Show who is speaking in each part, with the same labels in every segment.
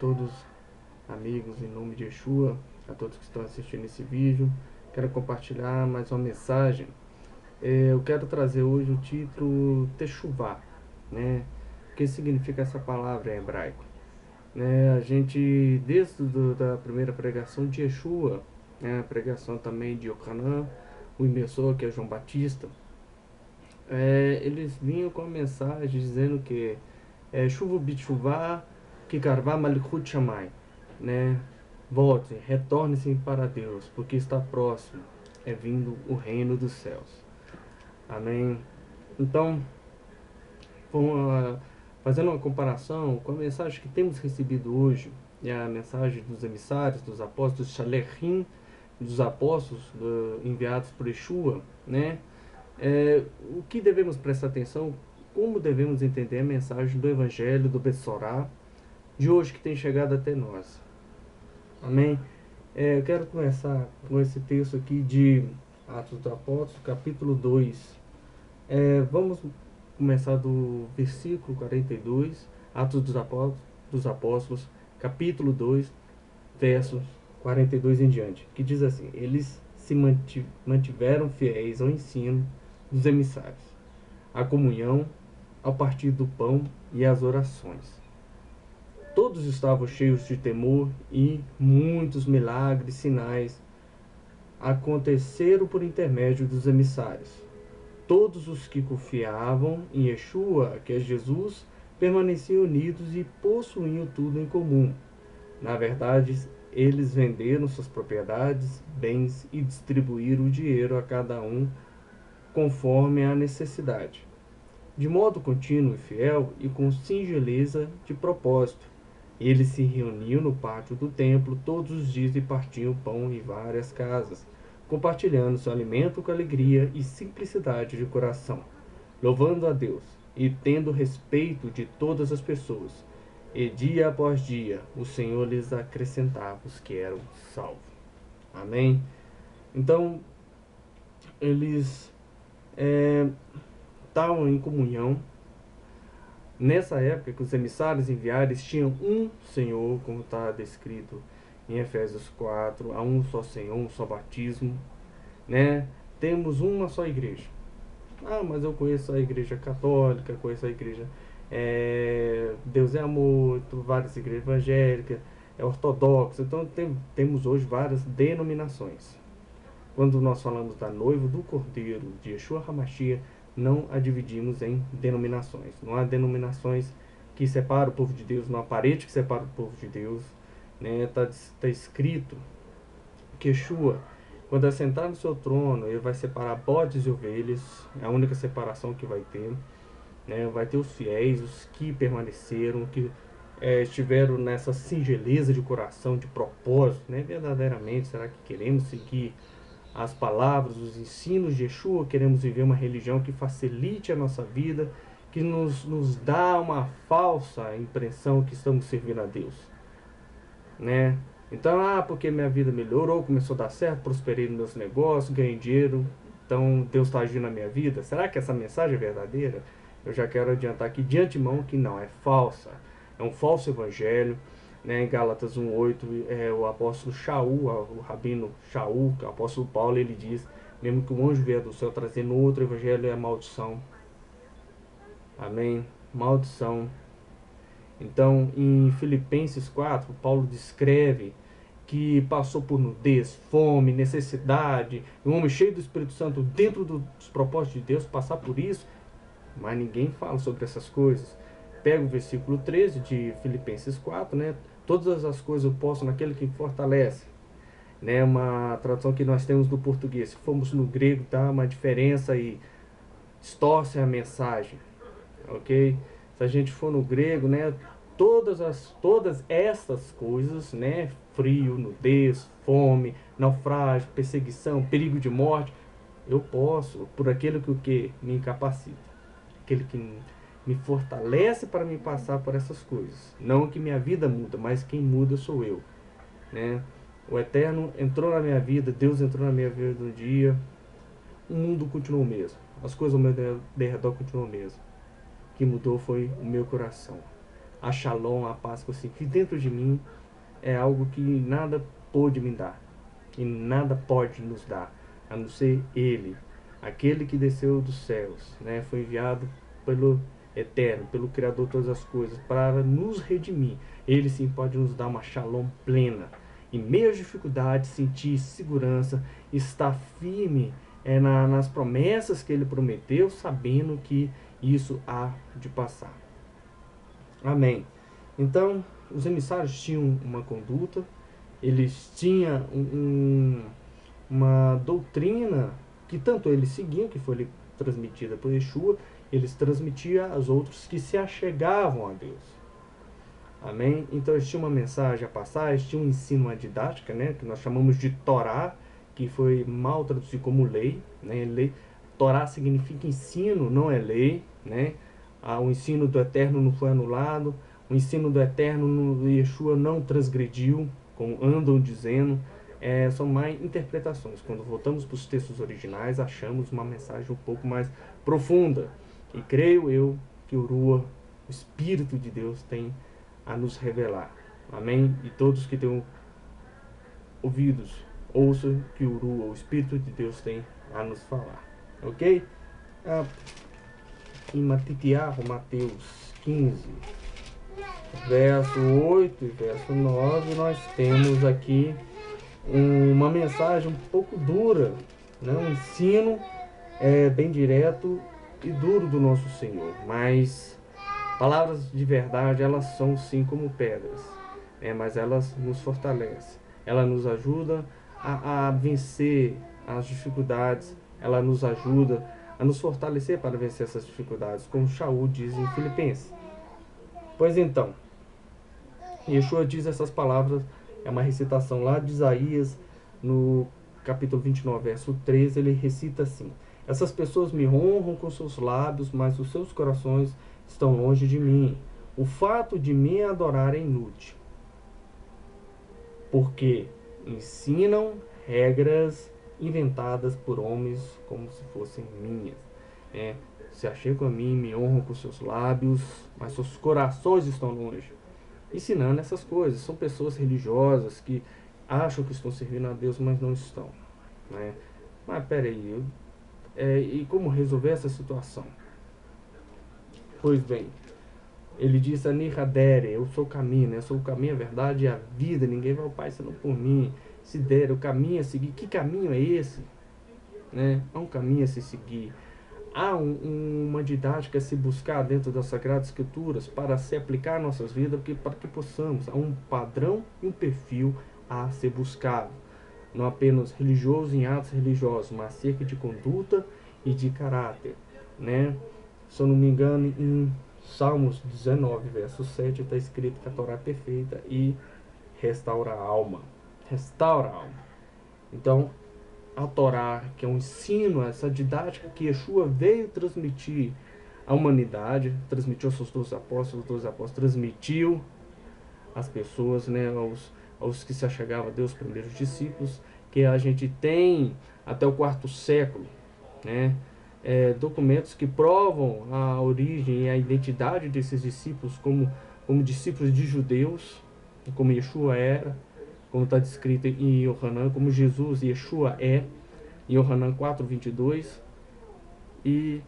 Speaker 1: todos, amigos, em nome de Yeshua, a todos que estão assistindo esse vídeo. Quero compartilhar mais uma mensagem. Eu quero trazer hoje o título Teshuvá, né? O que significa essa palavra em hebraico? A gente, da primeira pregação de Yeshua, né, a pregação também de Yohanan, o imersor, que é João Batista, eles vinham com a mensagem dizendo que chuva bitchuvá, que carvá malichut chamai, né? Volte, retorne-se para Deus, porque está próximo, é vindo o reino dos céus. Amém. Então, fazendo uma comparação com a mensagem que temos recebido hoje, é a mensagem dos emissários, dos apóstolos, Shalechim, dos apóstolos enviados por Yeshua, né? O que devemos prestar atenção, como devemos entender a mensagem do Evangelho, do Bessorá, de hoje que tem chegado até nós. Amém? Eu quero começar com esse texto aqui de Atos dos Apóstolos, capítulo 2. Vamos começar do versículo 42, Atos dos Apóstolos, capítulo 2, versos 42 em diante, que diz assim: eles se mantiveram fiéis ao ensino dos emissários, à comunhão, ao partir do pão e às orações. Todos estavam cheios de temor e muitos milagres e sinais aconteceram por intermédio dos emissários. Todos os que confiavam em Yeshua, que é Jesus, permaneciam unidos e possuíam tudo em comum. Na verdade, eles venderam suas propriedades, bens e distribuíram o dinheiro a cada um conforme a necessidade, de modo contínuo e fiel e com singeleza de propósito. Eles se reuniam no pátio do templo todos os dias e partiam pão em várias casas, compartilhando seu alimento com alegria e simplicidade de coração, louvando a Deus e tendo respeito de todas as pessoas. E dia após dia o Senhor lhes acrescentava os que eram salvos. Amém? Então, eles estavam em comunhão. Nessa época que os emissários enviados tinham um Senhor, como está descrito em Efésios 4, há um só Senhor, um só batismo, né? Temos uma só igreja. Mas eu conheço a igreja católica, conheço a igreja Deus é amor, várias igrejas evangélicas, ortodoxa. Então temos hoje várias denominações. Quando nós falamos da noiva do Cordeiro, de Yeshua HaMashiach, não a dividimos em denominações. Não há denominações que separam o povo de Deus, não há parede que separa o povo de Deus. Tá escrito que Yeshua, quando assentar no seu trono, ele vai separar bodes e ovelhas. É a única separação que vai ter. Vai ter os fiéis, os que permaneceram, que estiveram nessa singeleza de coração, de propósito, verdadeiramente. Será que queremos seguir as palavras, os ensinos de Yeshua? Queremos viver uma religião que facilite a nossa vida, que nos dá uma falsa impressão que estamos servindo a Deus, Então, porque minha vida melhorou, começou a dar certo, prosperei nos meus negócios, ganhei dinheiro, então Deus está agindo na minha vida. Será que essa mensagem é verdadeira? Eu já quero adiantar aqui de antemão que não, é falsa. É um falso evangelho. Em Gálatas 1:8, o apóstolo Shaul, o rabino Shaul, que é o apóstolo Paulo, ele diz: mesmo que o anjo vier do céu trazendo outro evangelho, é maldição. Amém? Maldição. Então, em Filipenses 4, Paulo descreve que passou por nudez, fome, necessidade, um homem cheio do Espírito Santo, dentro dos propósitos de Deus, passar por isso, mas ninguém fala sobre essas coisas. Pega o versículo 13 de Filipenses 4, todas as coisas eu posso naquele que me fortalece. Uma tradução que nós temos do português. Se formos no grego, tá uma diferença e distorce a mensagem, ok? Se a gente for no grego, todas essas coisas, frio, nudez, fome, naufrágio, perseguição, perigo de morte, eu posso por aquele que me incapacita, aquele que me fortalece para me passar por essas coisas. Não que minha vida muda, mas quem muda sou eu, O Eterno entrou na minha vida, Deus entrou na minha vida um dia, o mundo continuou o mesmo, as coisas ao meu redor continuam o mesmo. O que mudou foi o meu coração. a shalom, a paz que eu sinto dentro de mim, é algo que nada pôde me dar, que nada pode nos dar, a não ser Ele, aquele que desceu dos céus, né? Foi enviado pelo Eterno, pelo Criador de todas as coisas, para nos redimir. Ele sim pode nos dar uma shalom plena. Em meio às dificuldades, sentir segurança, estar firme nas promessas que Ele prometeu, sabendo que isso há de passar. Amém. Então, os emissários tinham uma conduta, eles tinham uma doutrina que tanto eles seguiam, que foi transmitida por Yeshua, eles transmitiam aos outros que se achegavam a Deus. Amém? Então eles tinham uma mensagem a passar, eles tinham um ensino, uma didática, né, que nós chamamos de Torá, que foi mal traduzido como lei, né? Lei. Torá significa ensino, não é lei, né? O ensino do Eterno não foi anulado, o ensino do Eterno no Yeshua não transgrediu, como andam dizendo. São mais interpretações. Quando voltamos para os textos originais, achamos uma mensagem um pouco mais profunda. E creio eu que o Rua, o Espírito de Deus, tem a nos revelar. Amém? E todos que tenham ouvidos, ouçam que o Rua, o Espírito de Deus, tem a nos falar. Ok? Em Mateus 15, verso 8 e verso 9, nós temos aqui uma mensagem um pouco dura, né? Um ensino bem direto e duro do nosso Senhor, mas palavras de verdade, elas são sim como pedras, mas elas nos fortalecem, ela nos ajuda a vencer as dificuldades, ela nos ajuda a nos fortalecer para vencer essas dificuldades, como Shaul diz em Filipenses. Pois então, Yeshua diz essas palavras, é uma recitação lá de Isaías, no capítulo 29, verso 13, ele recita assim: essas pessoas me honram com seus lábios, mas os seus corações estão longe de mim. O fato de me adorar é inútil, porque ensinam regras inventadas por homens como se fossem minhas. Se achegam a mim, me honram com seus lábios, mas seus corações estão longe. Ensinando essas coisas. São pessoas religiosas que acham que estão servindo a Deus, mas não estão, né? Mas peraí, e como resolver essa situação? Pois bem, ele disse: Aniradere, eu sou o caminho, né? Eu sou o caminho, a verdade e a vida. Ninguém vai ao Pai senão por mim. Se der o caminho a seguir, que caminho é esse? Né? Há um caminho a se seguir. Há uma didática a se buscar dentro das Sagradas Escrituras para se aplicar às nossas vidas, para que possamos. Há um padrão e um perfil a ser buscado. Não apenas religioso em atos religiosos, mas acerca de conduta e de caráter, né? Se eu não me engano, em Salmos 19, verso 7, está escrito que a Torá é perfeita e restaura a alma. Restaura a alma. Então, a Torá, que é um ensino, essa didática que Yeshua veio transmitir à humanidade, transmitiu aos seus 12 apóstolos, transmitiu às pessoas, né, aos que se achegavam a Deus, primeiros discípulos, que a gente tem até o 4º século, né, documentos que provam a origem e a identidade desses discípulos como discípulos de judeus, como Yeshua era, como está descrito em Yohanan, como Jesus, Yeshua em Yohanan 4:22, e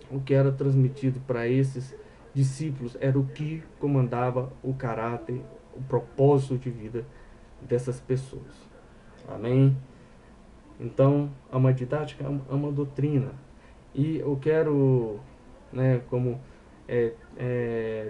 Speaker 1: o que era transmitido para esses discípulos era o que comandava o caráter, o propósito de vida dessas pessoas. Amém? Então, há uma didática, há uma doutrina. E eu quero, né, como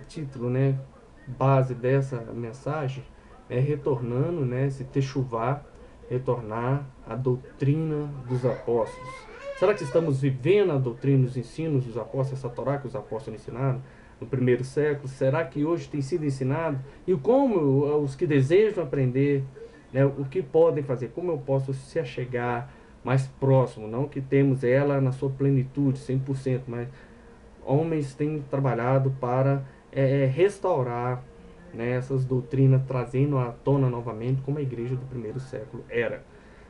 Speaker 1: título, né, base dessa mensagem, retornando, né, se techuvá, retornar à doutrina dos apóstolos. Será que estamos vivendo a doutrina, os ensinos dos apóstolos, essa Torá que os apóstolos ensinaram no 1º século? Será que hoje tem sido ensinado? E como os que desejam aprender, né, o que podem fazer? Como eu posso se achegar mais próximo? Não que temos ela na sua plenitude, 100%, mas homens têm trabalhado para restaurar, né, essas doutrinas, trazendo à tona novamente como a igreja do 1º século era.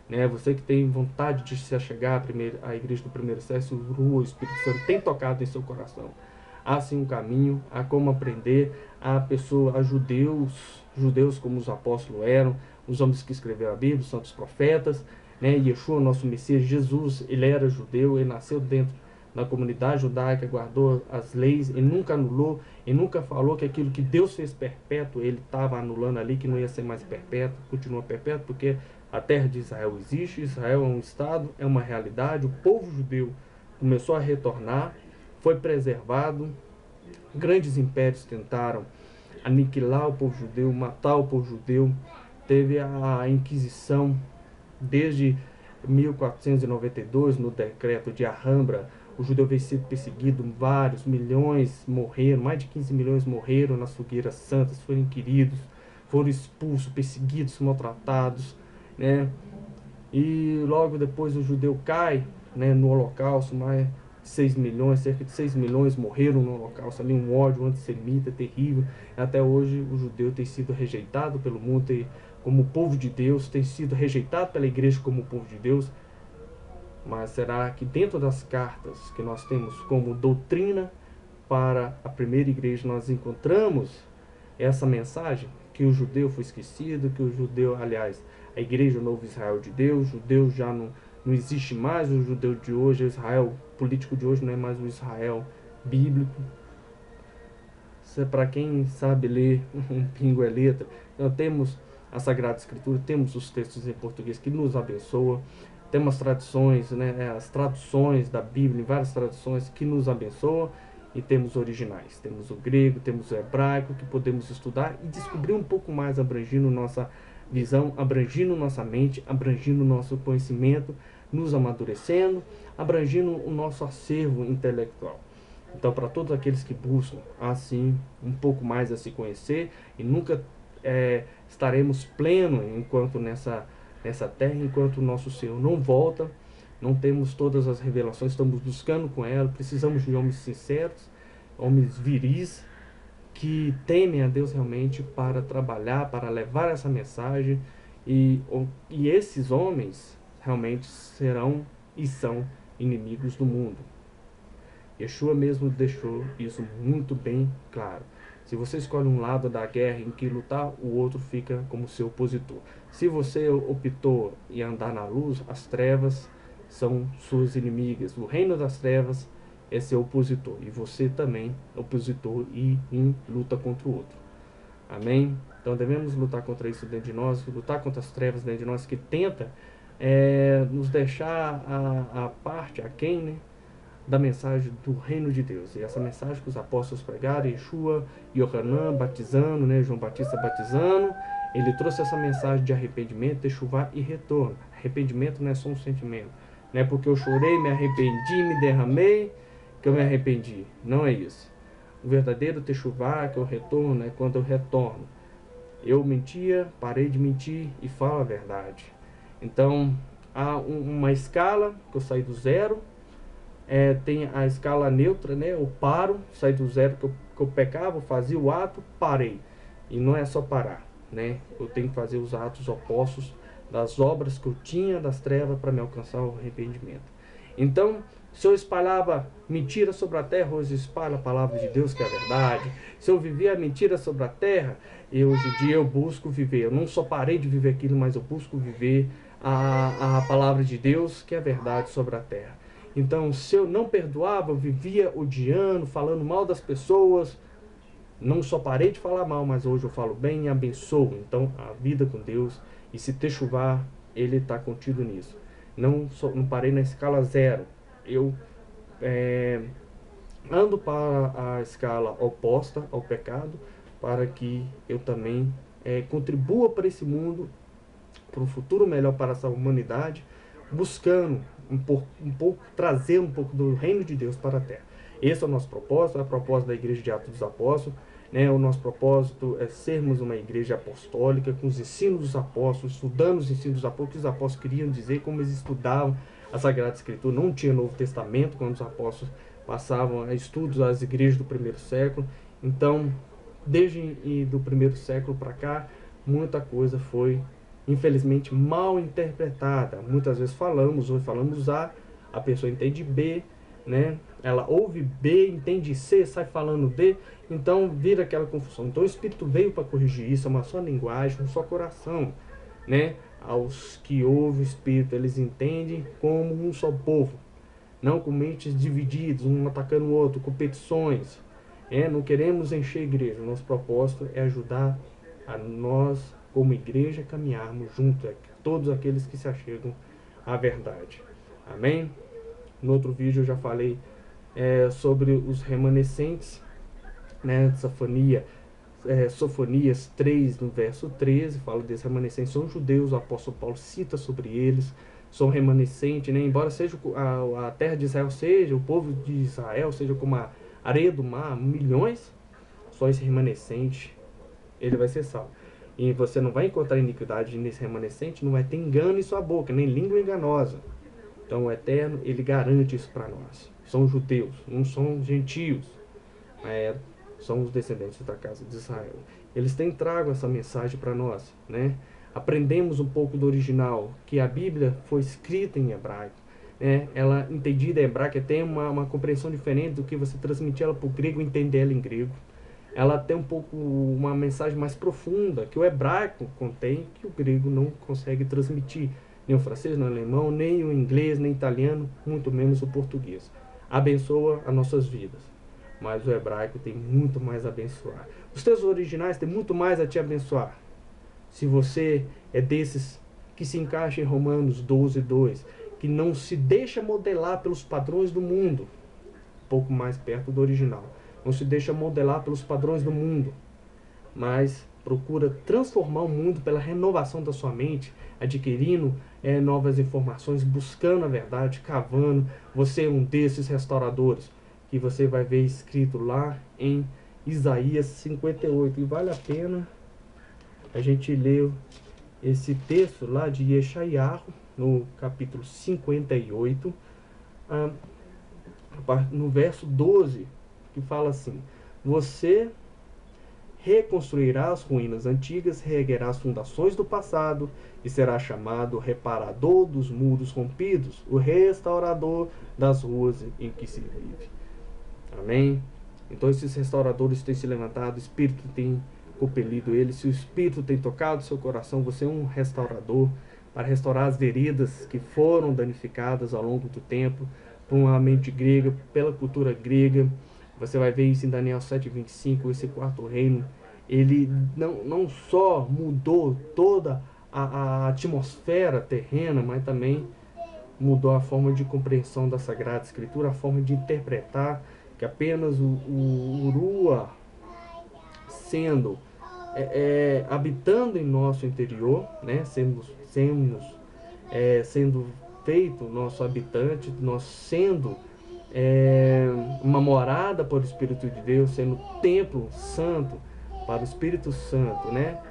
Speaker 1: Né? Você que tem vontade de se achegar à igreja do 1º século, o Espírito Santo tem tocado em seu coração há sim um caminho, há como aprender, há judeus como os apóstolos eram, os homens que escreveram a Bíblia, os santos profetas, né? Yeshua, nosso Messias, Jesus, ele era judeu, ele nasceu dentro da comunidade judaica, guardou as leis, ele nunca anulou, ele nunca falou que aquilo que Deus fez perpétuo, ele estava anulando ali, que não ia ser mais perpétuo, continua perpétuo, porque a terra de Israel existe, Israel é um estado, é uma realidade, o povo judeu começou a retornar, foi preservado, grandes impérios tentaram aniquilar o povo judeu, matar o povo judeu, teve a Inquisição desde 1492, no decreto de Alhambra, o judeu veio sido perseguido, vários milhões morreram, mais de 15 milhões morreram nas fogueiras santas, foram inquiridos, foram expulsos, perseguidos, maltratados, né? E logo depois o judeu cai, né, no Holocausto, mais de 6 milhões, cerca de 6 milhões morreram no Holocausto, ali um ódio antissemita terrível. Até hoje o judeu tem sido rejeitado pelo mundo, como povo de Deus, tem sido rejeitado pela igreja como povo de Deus. Mas será que dentro das cartas que nós temos como doutrina para a primeira igreja nós encontramos essa mensagem? Que o judeu foi esquecido, que o judeu, aliás, a igreja, o novo Israel de Deus, o judeu já não existe mais, o judeu de hoje, o Israel político de hoje não é mais o Israel bíblico. Isso é para quem sabe ler um pingo é letra. Então temos a Sagrada Escritura, temos os textos em português que nos abençoam, temos tradições, né, as traduções da Bíblia, várias traduções que nos abençoam, e temos originais, temos o grego, temos o hebraico, que podemos estudar e descobrir um pouco mais, abrangindo nossa visão, abrangindo nossa mente, abrangindo nosso conhecimento, nos amadurecendo, abrangindo o nosso acervo intelectual. Então, para todos aqueles que buscam, assim, um pouco mais a se conhecer, e nunca estaremos plenos enquanto nessa terra, enquanto o nosso Senhor não volta, não temos todas as revelações, estamos buscando com ela, precisamos de homens sinceros, homens viris, que temem a Deus realmente para trabalhar, para levar essa mensagem, e esses homens realmente serão e são inimigos do mundo. Yeshua mesmo deixou isso muito bem claro. Se você escolhe um lado da guerra em que lutar, o outro fica como seu opositor. Se você optou em andar na luz, as trevas são suas inimigas. O reino das trevas é seu opositor. E você também é opositor e em luta contra o outro. Amém? Então devemos lutar contra isso dentro de nós, lutar contra as trevas dentro de nós que tenta nos deixar a parte, a quem, né, da mensagem do reino de Deus. E essa mensagem que os apóstolos pregaram, Yeshua, Yohanan batizando, né, João Batista batizando, ele trouxe essa mensagem de arrependimento, techuvá e retorno. Arrependimento não é só um sentimento, não é porque eu chorei, me arrependi, me derramei, que eu me arrependi. Não é isso. O verdadeiro techuvá, que é o retorno, é quando eu retorno. Eu mentia, parei de mentir e falo a verdade. Então, há uma escala que eu saí do zero. Tem a escala neutra, né? Eu paro, saí do zero que eu pecava, fazia o ato, parei. E não é só parar, né? Eu tenho que fazer os atos opostos das obras que eu tinha das trevas para me alcançar o arrependimento. Então, se eu espalhava mentira sobre a terra, hoje eu espalho a palavra de Deus, que é a verdade. Se eu vivia a mentira sobre a terra, hoje em dia eu busco viver. Eu não só parei de viver aquilo, mas eu busco viver a palavra de Deus, que é a verdade sobre a terra. Então, se eu não perdoava, eu vivia odiando, falando mal das pessoas. Não só parei de falar mal, mas hoje eu falo bem e abençoo. Então, a vida com Deus, e se techuvá, ele está contido nisso. Não parei na escala zero. Eu ando para a escala oposta ao pecado, para que eu também contribua para esse mundo, para um futuro melhor para essa humanidade, buscando um pouco, trazer um pouco do reino de Deus para a terra. Esse é o nosso propósito, é o propósito da Igreja de Atos dos Apóstolos, né? O nosso propósito é sermos uma igreja apostólica, com os ensinos dos apóstolos, estudando os ensinos dos apóstolos, que os apóstolos queriam dizer, como eles estudavam a Sagrada Escritura. Não tinha Novo Testamento quando os apóstolos passavam a estudos às igrejas do primeiro século. Então, desde do primeiro século para cá, muita coisa foi, infelizmente, mal interpretada. Muitas vezes falamos A, a pessoa entende B, né? ela ouve B, entende C, sai falando D, então vira aquela confusão. Então o Espírito veio para corrigir isso, é uma só linguagem, um só coração, né? Aos que ouvem o Espírito, eles entendem como um só povo, não com mentes divididas, um atacando o outro, competições. Não queremos encher a igreja, nosso propósito é ajudar a nós, como igreja, caminharmos junto a todos aqueles que se achegam à verdade. Amém? No outro vídeo eu já falei sobre os remanescentes, né? Sofonias 3, no verso 13, fala desses remanescentes, são judeus, o apóstolo Paulo cita sobre eles, são remanescentes, né? Embora seja a terra de Israel seja, o povo de Israel seja como a areia do mar, milhões, só esse remanescente, ele vai ser salvo. E você não vai encontrar iniquidade nesse remanescente, não vai ter engano em sua boca, nem língua enganosa. Então o Eterno, ele garante isso para nós. São judeus, não são gentios, são os descendentes da casa de Israel. Eles têm trago essa mensagem para nós, né? Aprendemos um pouco do original, que a Bíblia foi escrita em hebraico, né? Ela, entendida em hebraico, tem uma compreensão diferente do que você transmitir ela para o grego e entender ela em grego. Ela tem um pouco uma mensagem mais profunda, que o hebraico contém, que o grego não consegue transmitir. Nem o francês, nem o alemão, nem o inglês, nem o italiano, muito menos o português. Abençoa as nossas vidas, mas o hebraico tem muito mais a abençoar. Os textos originais têm muito mais a te abençoar. Se você é desses que se encaixa em Romanos 12:2, que não se deixa modelar pelos padrões do mundo, um pouco mais perto do original, não se deixa modelar pelos padrões do mundo, mas procura transformar o mundo pela renovação da sua mente, adquirindo novas informações, buscando a verdade, cavando. Você é um desses restauradores, que você vai ver escrito lá em Isaías 58. E vale a pena a gente ler esse texto lá de Yeshayahu, no capítulo 58, no verso 12, que fala assim: você reconstruirá as ruínas antigas, reerguerá as fundações do passado e será chamado reparador dos muros rompidos, o restaurador das ruas em que se vive. Amém? Então esses restauradores têm se levantado, o Espírito tem compelido eles. Se o Espírito tem tocado seu coração, você é um restaurador para restaurar as veredas que foram danificadas ao longo do tempo por uma mente grega, pela cultura grega. Você vai ver isso em Daniel 7:25, esse quarto reino. Ele não só mudou toda a atmosfera terrena, mas também mudou a forma de compreensão da Sagrada Escritura, a forma de interpretar, que apenas o Urua sendo habitando em nosso interior, né, sendo feito nosso habitante, nós sendo uma morada para o Espírito de Deus, sendo templo santo para o Espírito Santo, né?